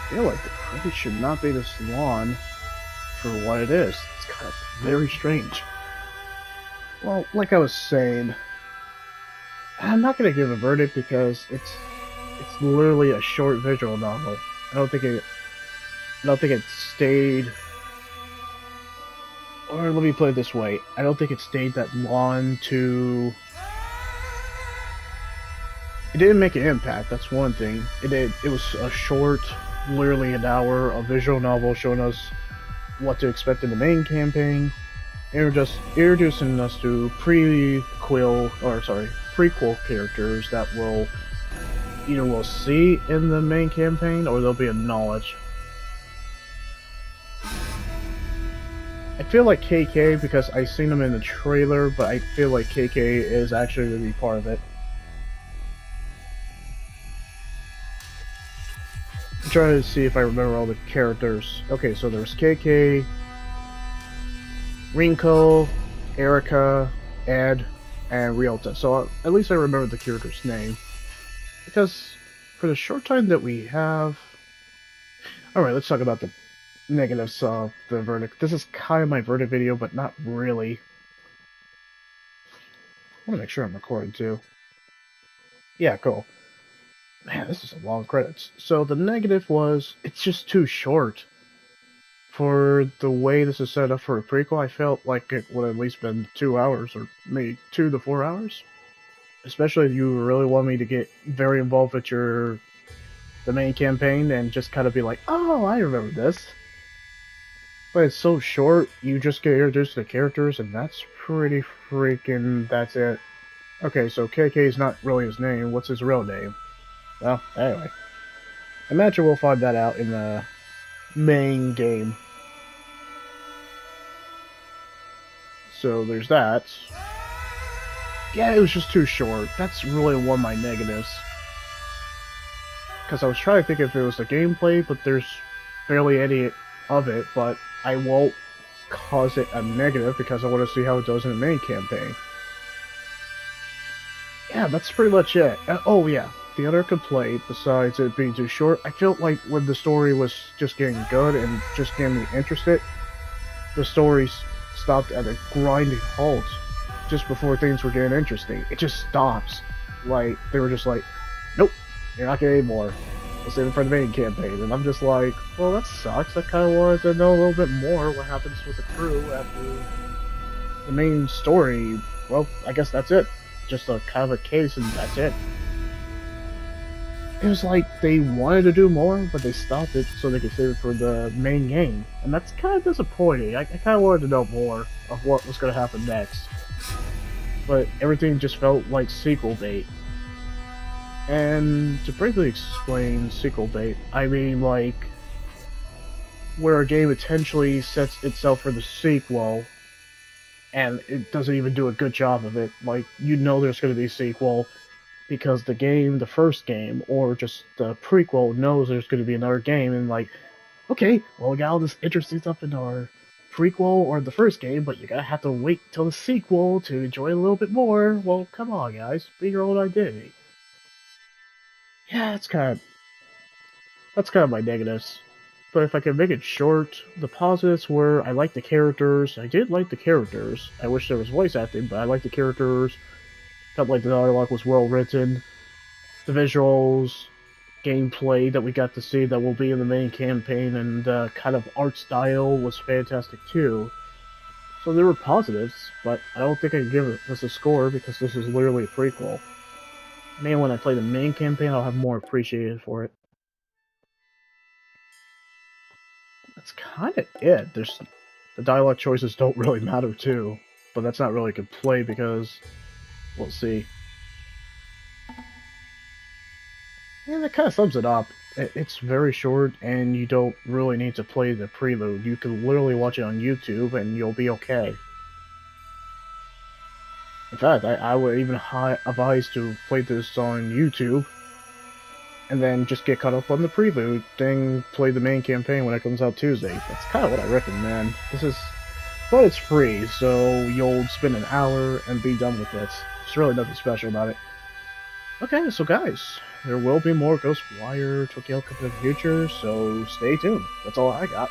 feel like the Prelude should not be this long for what it is. It's kind of very strange. Well, like I was saying, I'm not gonna give a verdict because it's literally a short visual novel. I don't think it I don't think it stayed, or let me put it this way, I don't think it stayed that long to. It didn't make an impact. That's one thing. It did. It was a short, literally an hour, a visual novel showing us what to expect in the main campaign. Just introducing us to prequel characters that will either we'll see in the main campaign or they'll be in knowledge. I feel like KK because I seen him in the trailer, but I feel like KK is actually going to be part of it. I'm trying to see if I remember all the characters. Okay, so there's KK, Rinko, Erica, Ed, and Ryota. So at least I remember the character's name. Because for the short time that we have... Alright, let's talk about the negatives of the verdict. This is kind of my verdict video, but not really. I want to make sure I'm recording too. Yeah, cool. Man, this is a long credits. So the negative was, it's just too short. For the way this is set up for a prequel, I felt like it would have at least been 2 hours, or maybe 2 to 4 hours. Especially if you really want me to get very involved with the main campaign and just kind of be like, oh, I remember this. But it's so short, you just get introduced to the characters, and that's pretty freaking... that's it. Okay, so KK is not really his name. What's his real name? Well, anyway. Imagine we'll find that out in the main game. So there's that. Yeah, it was just too short. That's really one of my negatives. Because I was trying to think if it was the gameplay, but there's barely any of it, but I won't cause it a negative because I want to see how it does in the main campaign. Yeah, that's pretty much it. Oh yeah, the other complaint, besides it being too short, I felt like when the story was just getting good and just getting me interested, the story stopped at a grinding halt just before things were getting interesting. It just stops. Like, they were just like, nope, you're not getting any more. We'll save it for the main campaign. And I'm just like, well, that sucks. I kind of wanted to know a little bit more what happens with the crew after the main story. Well, I guess that's it. Just a kind of a case, and that's it. It was like they wanted to do more, but they stopped it so they could save it for the main game. And that's kind of disappointing. I kind of wanted to know more of what was going to happen next. But everything just felt like sequel bait. And to briefly explain sequel bait, I mean like where a game intentionally sets itself for the sequel and it doesn't even do a good job of it. Like, you know there's going to be a sequel because the first game, or just the prequel knows there's going to be another game, and like, okay, well, we got all this interesting stuff in our prequel or the first game, but you gotta have to wait till the sequel to enjoy it a little bit more. Well, come on, guys, be your own identity. Yeah, that's kind of my negatives. But if I can make it short, the positives were I like the characters. I did like the characters. I wish there was voice acting, but I like the characters. Felt like the dialogue was well written. The visuals, gameplay that we got to see that will be in the main campaign, and the kind of art style was fantastic too. So there were positives, but I don't think I can give this a score because this is literally a prequel. Maybe when I play the main campaign, I'll have more appreciation for it. That's kind of it. The dialogue choices don't really matter too, but that's not really a good play because we'll see. Yeah, that kind of sums it up. It's very short, and you don't really need to play the Prelude. You can literally watch it on YouTube, and you'll be okay. In fact, I would even advise to play this on YouTube, and then just get caught up on the Prelude, then play the main campaign when it comes out Tuesday. That's kind of what I recommend. But it's free, so you'll spend an hour and be done with it. There's really nothing special about it. Okay, so guys, there will be more Ghostwire Tokyo Cup in the future, so stay tuned. That's all I got.